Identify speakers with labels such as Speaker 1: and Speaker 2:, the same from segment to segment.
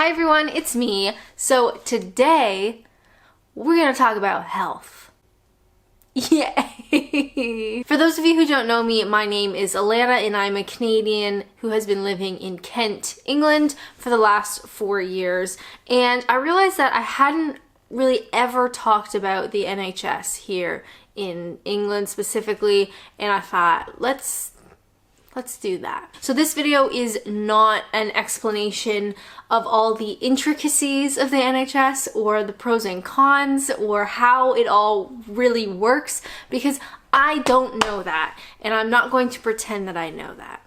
Speaker 1: Hi everyone, it's me. So today we're going to talk about health. Yay! For those of you who don't know me, my name is Alanna and I'm a Canadian who has been living in Kent, England for the last 4 years. And I realized that I hadn't really ever talked about the NHS here in England specifically, and I thought, let's do that. So this video is not an explanation of all the intricacies of the NHS or the pros and cons or how it all really works, because I don't know that and I'm not going to pretend that I know that.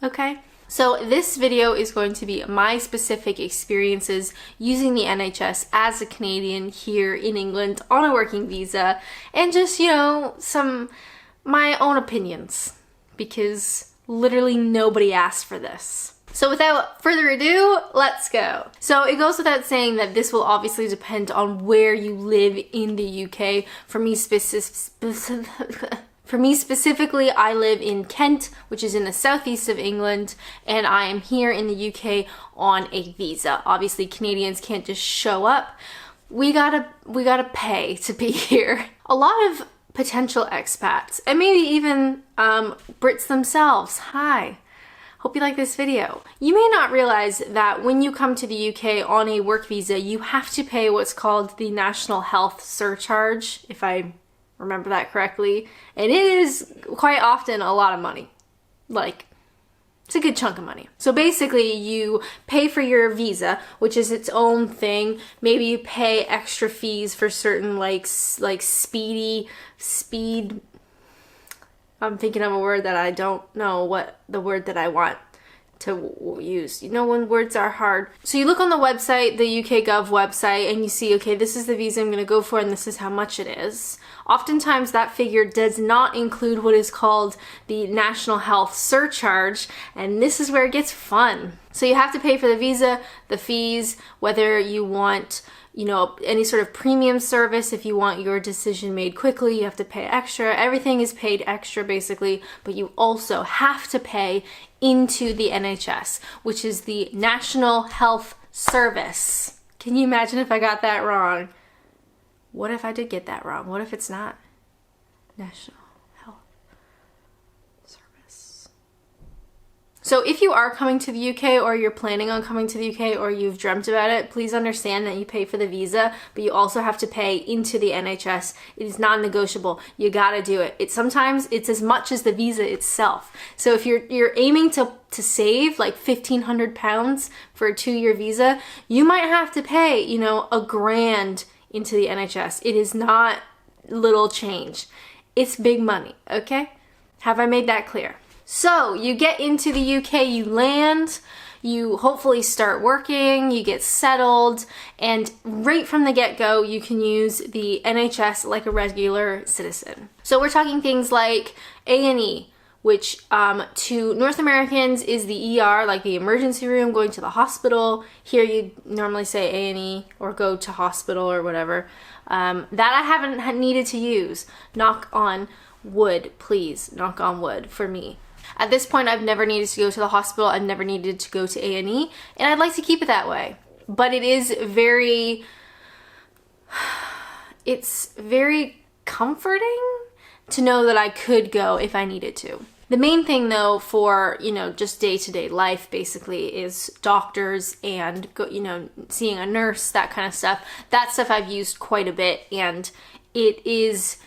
Speaker 1: Okay? So this video is going to be my specific experiences using the NHS as a Canadian here in England on a working visa, and just, you know, my own opinions, because literally nobody asked for this. So without further ado, let's go. So it goes without saying that this will obviously depend on where you live in the UK. For me specifically, I live in Kent, which is in the southeast of England, and I am here in the UK on a visa. Obviously, Canadians can't just show up. We gotta pay to be here. A lot of potential expats, and maybe even Brits themselves. Hi, hope you like this video. You may not realize that when you come to the UK on a work visa, you have to pay what's called the National Health Surcharge, if I remember that correctly, and it is quite often a lot of money. Like, it's a good chunk of money. So basically you pay for your visa, which is its own thing. Maybe you pay extra fees for certain like speed. I'm thinking of a word that I don't know what the word that I want to use. You know when words are hard. So you look on the website, the UK Gov website, and you see, okay, this is the visa I'm gonna go for and this is how much it is. Oftentimes that figure does not include what is called the National Health Surcharge, and this is where it gets fun. So you have to pay for the visa, the fees, whether you want, you know, any sort of premium service. If you want your decision made quickly, you have to pay extra. Everything is paid extra basically, but you also have to pay into the NHS, which is the National Health Service. Can you imagine if I got that wrong? What if I did get that wrong? What if it's not National Health Service? So if you are coming to the UK, or you're planning on coming to the UK, or you've dreamt about it, please understand that you pay for the visa, but you also have to pay into the NHS. It is non-negotiable. You gotta do it. Sometimes it's as much as the visa itself. So if you're aiming to save like £1,500 for a 2-year visa, you might have to pay, you know, $1,000 into the NHS. It is not little change. It's big money, okay? Have I made that clear? So you get into the UK, you land, you hopefully start working, you get settled, and right from the get-go, you can use the NHS like a regular citizen. So we're talking things like A&E, which to North Americans is the ER, like the emergency room, going to the hospital. Here you normally say A&E or go to hospital or whatever. That I haven't needed to use. Knock on wood, please. Knock on wood for me. At this point, I've never needed to go to the hospital. I've never needed to go to A&E, and I'd like to keep it that way. But it is it's very comforting to know that I could go if I needed to. The main thing though for, you know, just day-to-day life basically is doctors and, you know, seeing a nurse, that kind of stuff. That stuff I've used quite a bit, and it is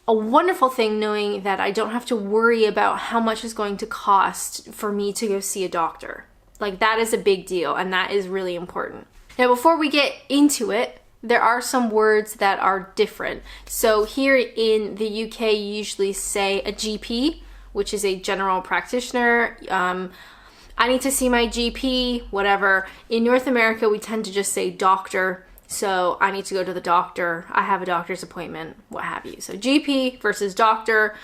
Speaker 1: a wonderful thing knowing that I don't have to worry about how much it's going to cost for me to go see a doctor. Like, that is a big deal, and that is really important. Now, before we get into it, there are some words that are different. So here in the UK, you usually say a GP, which is a general practitioner. I need to see my GP, whatever. In North America, we tend to just say doctor. So I need to go to the doctor. I have a doctor's appointment, what have you. So GP versus doctor.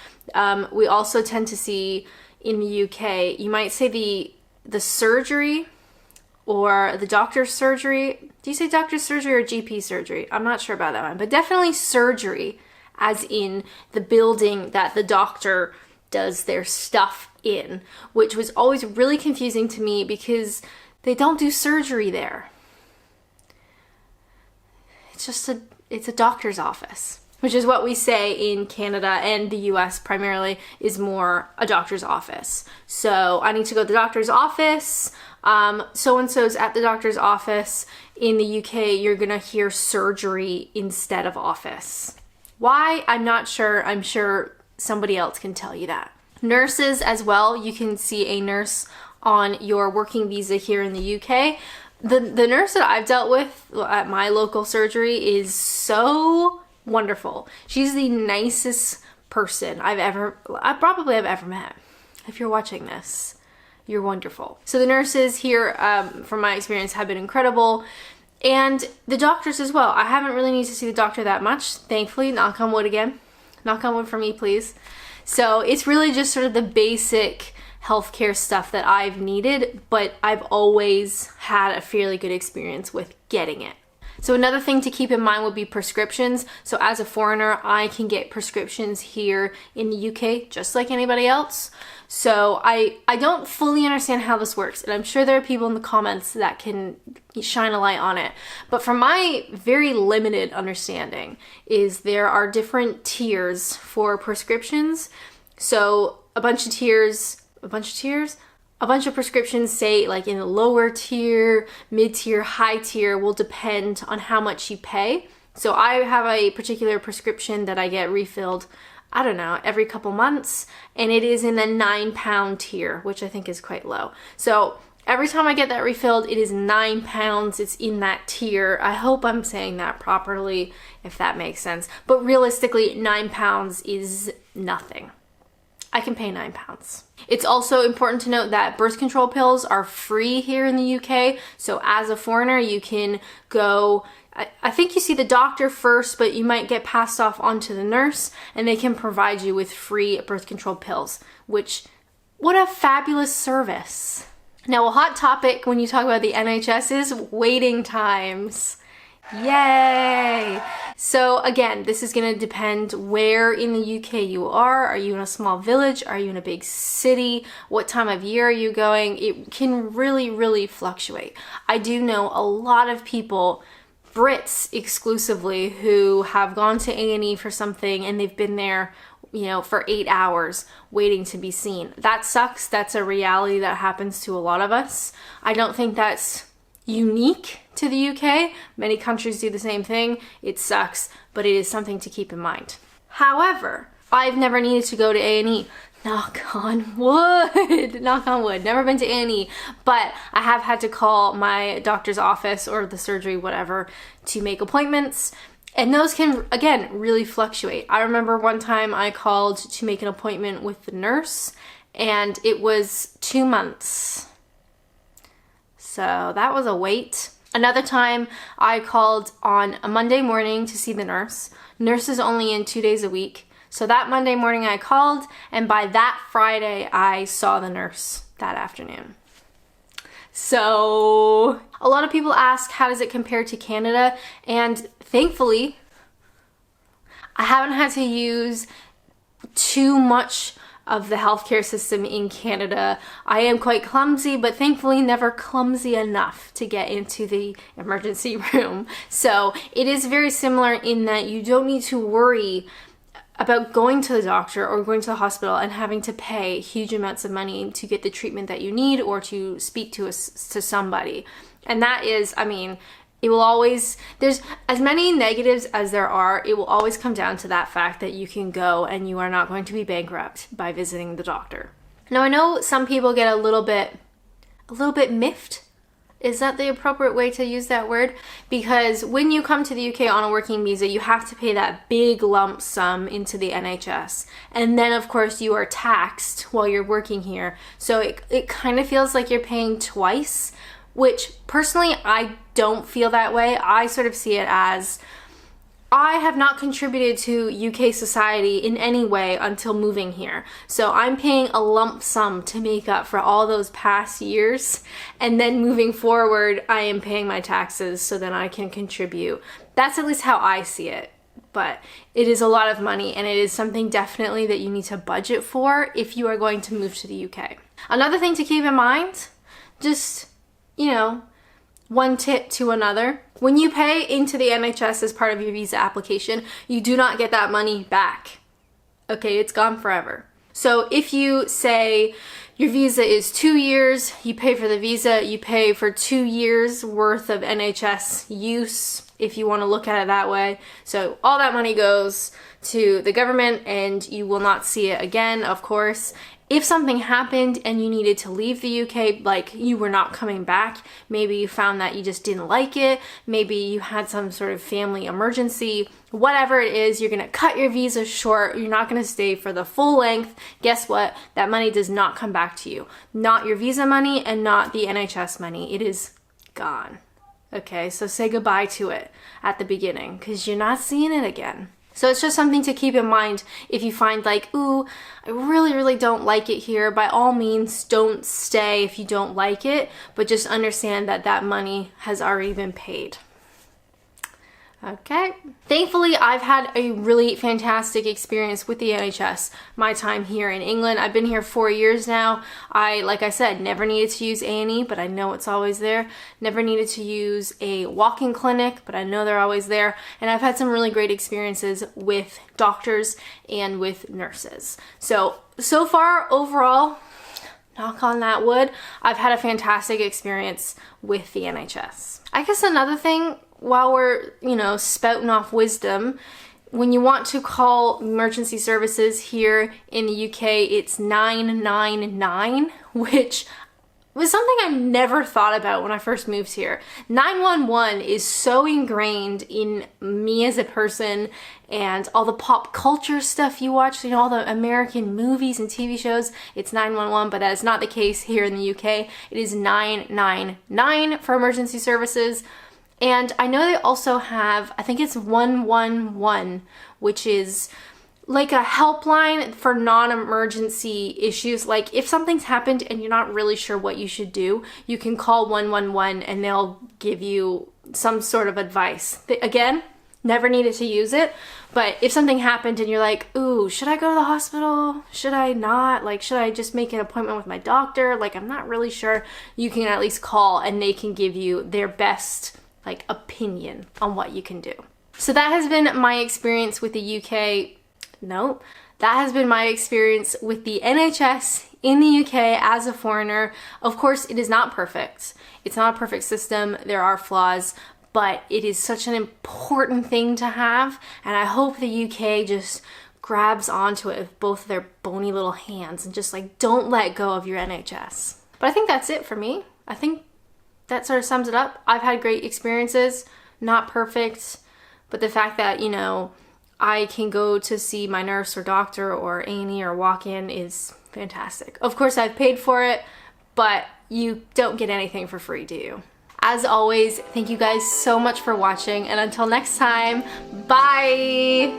Speaker 1: We also tend to see in the UK, you might say the surgery or the doctor's surgery. Do you say doctor's surgery or GP surgery? I'm not sure about that one, but definitely surgery, as in the building that the doctor does their stuff in, which was always really confusing to me because they don't do surgery there. it's a doctor's office, which is what we say in Canada and the US primarily, is more a doctor's office. So I need to go to the doctor's office. So-and-so's at the doctor's office. In the UK, you're gonna hear surgery instead of office. Why? I'm not sure. I'm sure somebody else can tell you that. Nurses as well. You can see a nurse on your working visa here in the UK. The nurse that I've dealt with at my local surgery is so wonderful. She's the nicest person I probably have ever met. If you're watching this, you're wonderful. So the nurses here, from my experience, have been incredible. And the doctors as well. I haven't really needed to see the doctor that much, thankfully. Knock on wood again. Knock on wood for me, please. So it's really just sort of the basic healthcare stuff that I've needed, but I've always had a fairly good experience with getting it. So another thing to keep in mind would be prescriptions. So as a foreigner, I can get prescriptions here in the UK just like anybody else. So I don't fully understand how this works, and I'm sure there are people in the comments that can shine a light on it. But from my very limited understanding is there are different tiers for prescriptions. So a bunch of prescriptions, say like in the lower tier, mid-tier, high tier, will depend on how much you pay. So I have a particular prescription that I get refilled, I don't know, every couple months, and it is in the £9 tier, which I think is quite low. So every time I get that refilled, it is £9. It's in that tier. I hope I'm saying that properly, if that makes sense. But realistically, £9 is nothing. I can pay £9. It's also important to note that birth control pills are free here in the UK. So as a foreigner, you can go, I think you see the doctor first, but you might get passed off onto the nurse, and they can provide you with free birth control pills, which, what a fabulous service. Now, a hot topic when you talk about the NHS is waiting times. Yay! So again, this is going to depend where in the UK you are. Are you in a small village? Are you in a big city? What time of year are you going? It can really, really fluctuate. I do know a lot of people, Brits exclusively, who have gone to A&E for something and they've been there, you know, for 8 hours waiting to be seen. That sucks. That's a reality that happens to a lot of us. I don't think that's unique to the UK. Many countries do the same thing. It sucks, but it is something to keep in mind. However, I've never needed to go to A&E. Knock on wood. Knock on wood. Never been to A&E, but I have had to call my doctor's office or the surgery, whatever, to make appointments. And those can, again, really fluctuate. I remember one time I called to make an appointment with the nurse, and it was 2 months. So that was a wait. Another time I called on a Monday morning to see the nurse. Nurse is only in 2 days a week. So that Monday morning I called, and by that Friday I saw the nurse that afternoon. So a lot of people ask, how does it compare to Canada? And thankfully, I haven't had to use too much of the healthcare system in Canada. I am quite clumsy, but thankfully never clumsy enough to get into the emergency room. So it is very similar in that you don't need to worry about going to the doctor or going to the hospital and having to pay huge amounts of money to get the treatment that you need or to speak to somebody. And that is, I mean, it will always, there's as many negatives as there are, it will always come down to that fact that you can go and you are not going to be bankrupt by visiting the doctor. Now, I know some people get a little bit miffed. Is that the appropriate way to use that word? Because when you come to the UK on a working visa, you have to pay that big lump sum into the NHS. And then, of course, you are taxed while you're working here. So it kind of feels like you're paying twice, which personally, I don't feel that way. I sort of see it as, I have not contributed to UK society in any way until moving here. So I'm paying a lump sum to make up for all those past years. And then moving forward, I am paying my taxes so then I can contribute. That's at least how I see it. But it is a lot of money, and it is something definitely that you need to budget for if you are going to move to the UK. Another thing to keep in mind, just, you know, one tip to another. When you pay into the NHS as part of your visa application, you do not get that money back. Okay, it's gone forever. So if you say your visa is 2 years, you pay for the visa, you pay for 2 years worth of NHS use, if you want to look at it that way. So all that money goes to the government and you will not see it again, of course. If something happened and you needed to leave the UK, like you were not coming back, maybe you found that you just didn't like it, maybe you had some sort of family emergency, whatever it is, you're gonna cut your visa short, you're not gonna stay for the full length, guess what? That money does not come back to you. Not your visa money and not the NHS money. It is gone. Okay, so say goodbye to it at the beginning because you're not seeing it again. So it's just something to keep in mind if you find like, ooh, I really don't like it here. By all means, don't stay if you don't like it, but just understand that that money has already been paid. Okay. Thankfully, I've had a really fantastic experience with the NHS my time here in England. I've been here 4 years now. Like I said, never needed to use A&E, but I know it's always there. Never needed to use a walk-in clinic, but I know they're always there. And I've had some really great experiences with doctors and with nurses. So far, overall, knock on that wood, I've had a fantastic experience with the NHS. I guess another thing, while we're, spouting off wisdom, when you want to call emergency services here in the UK, it's 999, which was something I never thought about when I first moved here. 911 is so ingrained in me as a person and all the pop culture stuff you watch, all the American movies and TV shows, it's 911, but that is not the case here in the UK. It is 999 for emergency services. And I know they also have, I think it's 111, which is like a helpline for non-emergency issues. Like if something's happened and you're not really sure what you should do, you can call 111 and they'll give you some sort of advice. Again, never needed to use it, but if something happened and you're like, ooh, should I go to the hospital? Should I not? Like, should I just make an appointment with my doctor? Like, I'm not really sure. You can at least call and they can give you their best opinion on what you can do. So that has been my experience with the UK. No, that has been my experience with the NHS in the UK as a foreigner. Of course, it is not perfect. It's not a perfect system. There are flaws, but it is such an important thing to have. And I hope the UK just grabs onto it with both their bony little hands and just don't let go of your NHS. But I think that's it for me. I think that sort of sums it up. I've had great experiences, not perfect, but the fact that, I can go to see my nurse or doctor or A&E or walk-in is fantastic. Of course, I've paid for it, but you don't get anything for free, do you? As always, thank you guys so much for watching, and until next time, bye!